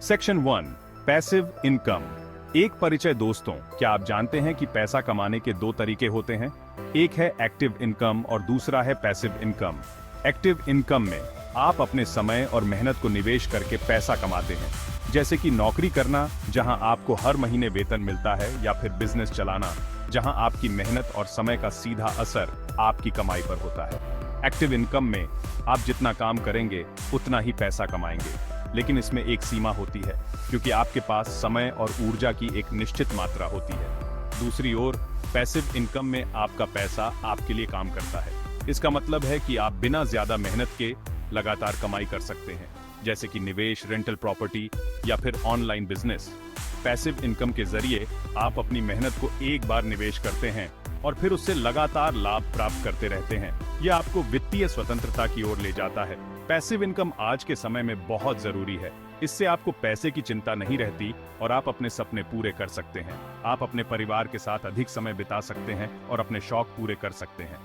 Section 1, passive income. एक परिचय दोस्तों, क्या आप जानते हैं कि पैसा कमाने के दो तरीके होते हैं? एक है एक्टिव इनकम और दूसरा है पैसिव इनकम। एक्टिव इनकम में आप अपने समय और मेहनत को निवेश करके पैसा कमाते हैं, जैसे कि नौकरी करना जहां आपको हर महीने वेतन मिलता है, या फिर बिजनेस चलाना जहां आपकी मेहनत और समय का सीधा असर आपकी कमाई पर होता है। एक्टिव इनकम में आप जितना काम करेंगे उतना ही पैसा कमाएंगे, लेकिन इसमें एक सीमा होती है, क्योंकि आपके पास समय और ऊर्जा की एक निश्चित मात्रा होती है। दूसरी ओर पैसिव इनकम में आपका पैसा आपके लिए काम करता है। इसका मतलब है कि आप बिना ज्यादा मेहनत के लगातार कमाई कर सकते हैं, जैसे कि निवेश, रेंटल प्रॉपर्टी या फिर ऑनलाइन बिजनेस। पैसिव इनकम के जरिए आप अपनी मेहनत को एक बार निवेश करते हैं और फिर उससे लगातार लाभ प्राप्त करते रहते हैं। यह आपको वित्तीय स्वतंत्रता की ओर ले जाता है। पैसिव इनकम आज के समय में बहुत जरूरी है। इससे आपको पैसे की चिंता नहीं रहती और आप अपने सपने पूरे कर सकते हैं। आप अपने परिवार के साथ अधिक समय बिता सकते हैं और अपने शौक पूरे कर सकते हैं।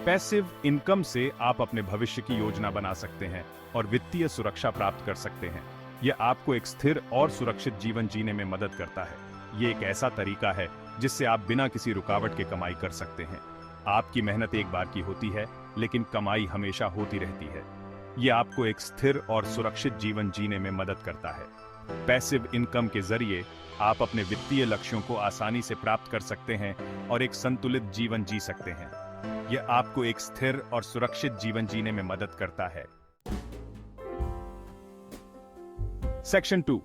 पैसिव इनकम से आप अपने भविष्य की योजना बना सकते हैं और वित्तीय सुरक्षा प्राप्त कर सकते हैं। यह आपको एक स्थिर और सुरक्षित जीवन जीने में मदद करता है। ये एक ऐसा तरीका है जिससे आप बिना किसी रुकावट के कमाई कर सकते हैं। आपकी मेहनत एक बार की होती है, लेकिन कमाई हमेशा होती रहती है। ये आपको एक स्थिर और सुरक्षित जीवन जीने में मदद करता है। पैसिव इनकम के जरिए आप अपने वित्तीय लक्ष्यों को आसानी से प्राप्त कर सकते हैं और एक संतुलित जीवन जी सकते हैं। यह आपको एक स्थिर और सुरक्षित जीवन जीने में मदद करता है। सेक्शन 2,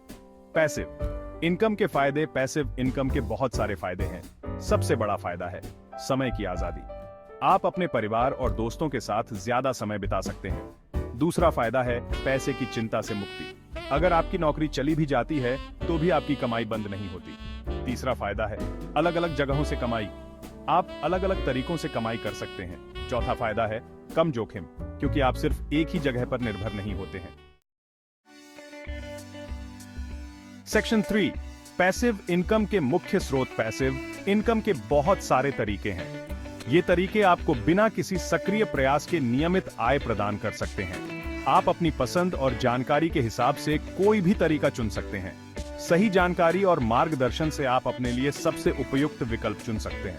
पैसिव इनकम के फायदे। पैसिव इनकम के बहुत सारे फायदे हैं। सबसे बड़ा फायदा है समय की आजादी। आप अपने परिवार और दोस्तों के साथ ज्यादा समय बिता सकते हैं। दूसरा फायदा है पैसे की चिंता से मुक्ति। अगर आपकी नौकरी चली भी जाती है तो भी आपकी कमाई बंद नहीं होती। तीसरा फायदा है अलग अलग जगहों से कमाई। आप अलग अलग तरीकों से कमाई कर सकते हैं। चौथा फायदा है कम जोखिम, क्योंकि आप सिर्फ एक ही जगह पर निर्भर नहीं होते हैं। सेक्शन 3, पैसिव इनकम के मुख्य स्रोत। पैसिव इनकम के बहुत सारे तरीके हैं। ये तरीके आपको बिना किसी सक्रिय प्रयास के नियमित आय प्रदान कर सकते हैं। आप अपनी पसंद और जानकारी के हिसाब से कोई भी तरीका चुन सकते हैं। सही जानकारी और मार्गदर्शन से आप अपने लिए सबसे उपयुक्त विकल्प चुन सकते हैं।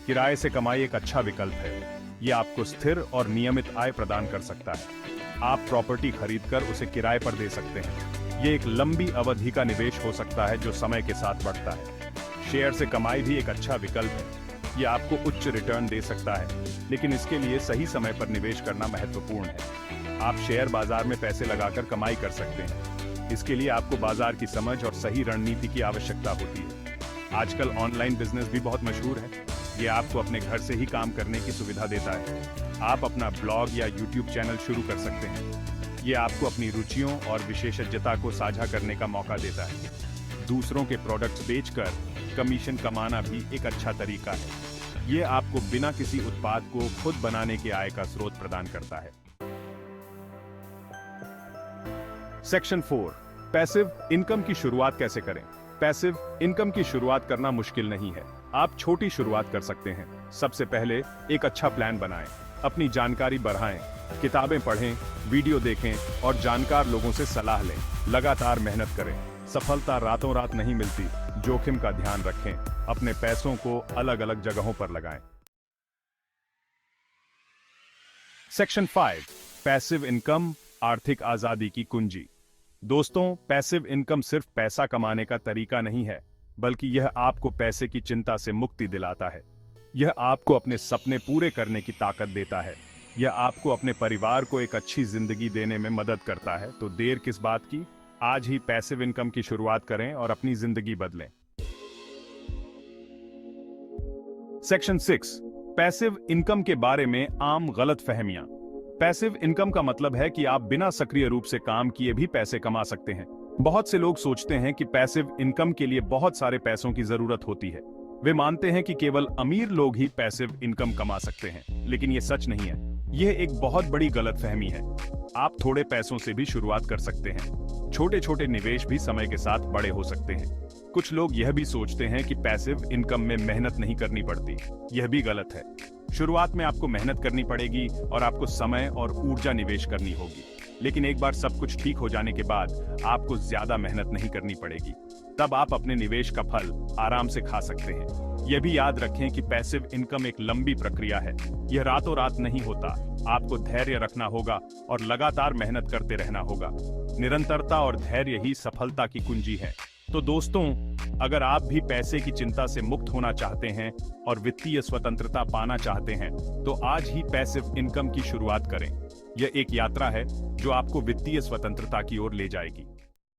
किराए से कमाई एक अच्छा विकल्प है। ये आपको स्थिर और नियमित आय प्रदान कर सकता है। आप प्रॉपर्टी खरीदकर उसे किराए पर दे सकते हैं। ये एक लंबी अवधि का निवेश हो सकता है जो समय के साथ बढ़ता है। शेयर से कमाई भी एक अच्छा विकल्प है। ये आपको उच्च रिटर्न दे सकता है, लेकिन इसके लिए सही समय पर निवेश करना महत्वपूर्ण है। आप शेयर बाजार में पैसे लगाकर कमाई कर सकते हैं। इसके लिए आपको बाजार की समझ और सही रणनीति की आवश्यकता होती है। आजकल ऑनलाइन बिजनेस भी बहुत मशहूर है। ये आपको अपने घर से ही काम करने की सुविधा देता है। आप अपना ब्लॉग या यूट्यूब चैनल शुरू कर सकते हैं। ये आपको अपनी रुचियों और विशेषज्ञता को साझा करने का मौका देता है। दूसरों के प्रोडक्ट्स बेचकर कमीशन कमाना भी एक अच्छा तरीका है। ये आपको बिना किसी उत्पाद को खुद बनाने के आय का स्रोत प्रदान करता है। सेक्शन 4, पैसिव इनकम की शुरुआत कैसे करें। पैसिव इनकम की शुरुआत करना मुश्किल नहीं है। आप छोटी शुरुआत कर सकते हैं। सबसे पहले एक अच्छा प्लान बनाएं, अपनी जानकारी बढ़ाएं, किताबें पढ़ें, वीडियो देखें और जानकार लोगों से सलाह लें। लगातार मेहनत करें। सफलता रातों रात नहीं मिलती। जोखिम का ध्यान रखें। अपने पैसों को अलग अलग जगहों पर लगाएं। सेक्शन 5, पैसिव इनकम, आर्थिक आजादी की कुंजी। दोस्तों, पैसिव इनकम सिर्फ पैसा कमाने का तरीका नहीं है, बल्कि यह आपको पैसे की चिंता से मुक्ति दिलाता है। यह आपको अपने सपने पूरे करने की ताकत देता है। यह आपको अपने परिवार को एक अच्छी जिंदगी देने में मदद करता है। तो देर किस बात की, आज ही पैसिव इनकम की शुरुआत करें और अपनी जिंदगी बदलें। सेक्शन 6, पैसिव इनकम के बारे में आम गलतफहमियां। पैसिव इनकम का मतलब है कि आप बिना सक्रिय रूप से काम किए भी पैसे कमा सकते हैं। बहुत से लोग सोचते हैं कि पैसिव इनकम के लिए बहुत सारे पैसों की जरूरत होती है। वे मानते हैं कि केवल अमीर लोग ही पैसिव इनकम कमा सकते हैं, लेकिन यह सच नहीं है। यह एक बहुत बड़ी गलतफहमी है। आप थोड़े पैसों से भी शुरुआत कर सकते हैं। छोटे छोटे निवेश भी समय के साथ बड़े हो सकते हैं। कुछ लोग यह भी सोचते हैं कि पैसिव इनकम में मेहनत नहीं करनी पड़ती। यह भी गलत है। शुरुआत में आपको मेहनत करनी पड़ेगी और आपको समय और ऊर्जा निवेश करनी होगी। लेकिन एक बार सब कुछ ठीक हो जाने के बाद आपको ज्यादा मेहनत नहीं करनी पड़ेगी। तब आप अपने निवेश का फल आराम से खा सकते हैं। यह भी याद रखें कि पैसिव इनकम एक लंबी प्रक्रिया है। यह रातों रात नहीं होता। आपको धैर्य रखना होगा और लगातार मेहनत करते रहना होगा। निरंतरता और धैर्य ही सफलता की कुंजी है। तो दोस्तों, अगर आप भी पैसे की चिंता से मुक्त होना चाहते हैं और वित्तीय स्वतंत्रता पाना चाहते हैं, तो आज ही पैसिव इनकम की शुरुआत करें। यह एक यात्रा है जो आपको वित्तीय स्वतंत्रता की ओर ले जाएगी।